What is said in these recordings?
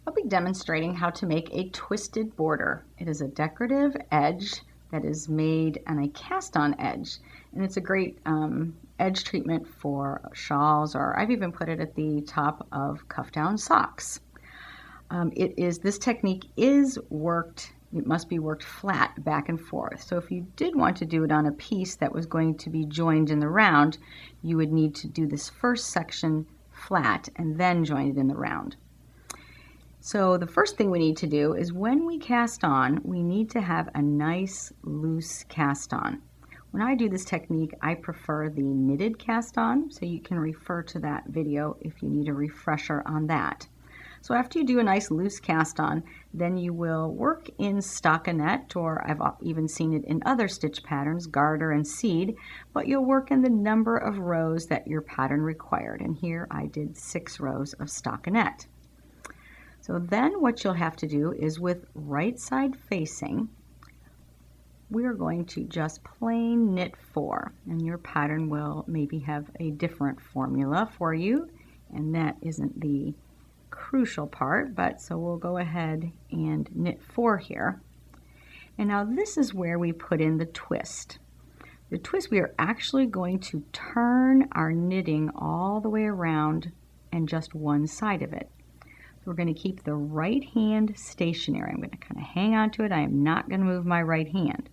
I'll be demonstrating how to make a twisted border. It is a decorative edge that is made on a cast-on edge, and it's a great edge treatment for shawls, or I've even put it at the top of cuff-down socks. This technique is worked, it must be worked flat back and forth. So if you did want to do it on a piece that was going to be joined in the round, you would need to do this first section flat and then join it in the round. So the first thing we need to do is when we cast on, we need to have a nice loose cast on. When I do this technique, I prefer the knitted cast on, so you can refer to that video if you need a refresher on that. So after you do a nice loose cast on, then you will work in stockinette, or I've even seen it in other stitch patterns, garter and seed, but you'll work in the number of rows that your pattern required. And here I did 6 rows of stockinette. So then what you'll have to do is, with right side facing, we're going to just plain knit 4, and your pattern will maybe have a different formula for you, and that isn't the crucial part, but so we'll go ahead and knit 4 here. And now this is where we put in the twist. The twist, we are actually going to turn our knitting all the way around and just one side of it. We're going to keep the right hand stationary. I'm going to kind of hang on to it. I am not going to move my right hand.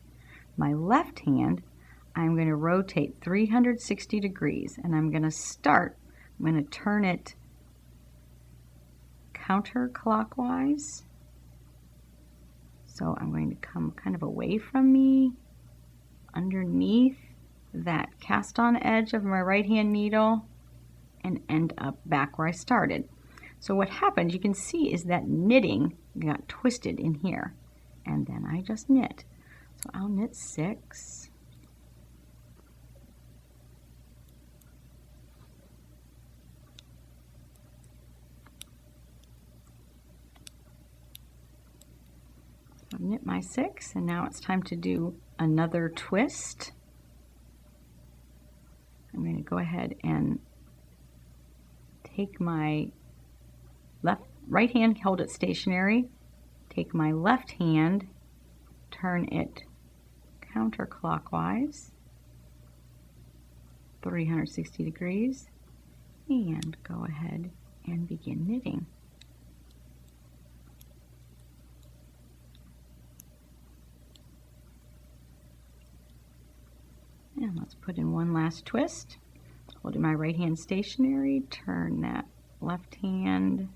My left hand, I'm going to rotate 360 degrees, and I'm going to turn it counterclockwise. So I'm going to come kind of away from me, underneath that cast on edge of my right hand needle, and end up back where I started. So what happens, you can see, is that knitting got twisted in here, and then I just knit. So I'll knit 6. So I've knit my 6, and now it's time to do another twist. I'm going to go ahead and take my right hand, hold it stationary, take my left hand, turn it counterclockwise, 360 degrees, and go ahead and begin knitting. And let's put in one last twist. Holding my right hand stationary, turn that left hand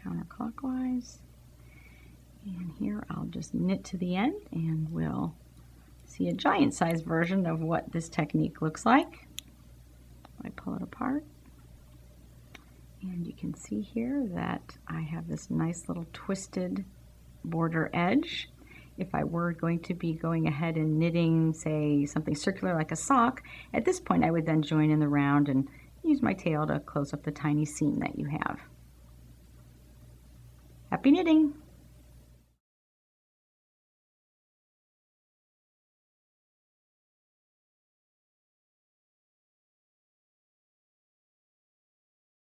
counterclockwise, and here I'll just knit to the end, and we'll see a giant size version of what this technique looks like. I pull it apart, and you can see here that I have this nice little twisted border edge. If I were going to be going ahead and knitting, say, something circular like a sock, at this point I would then join in the round and use my tail to close up the tiny seam that you have. Happy knitting!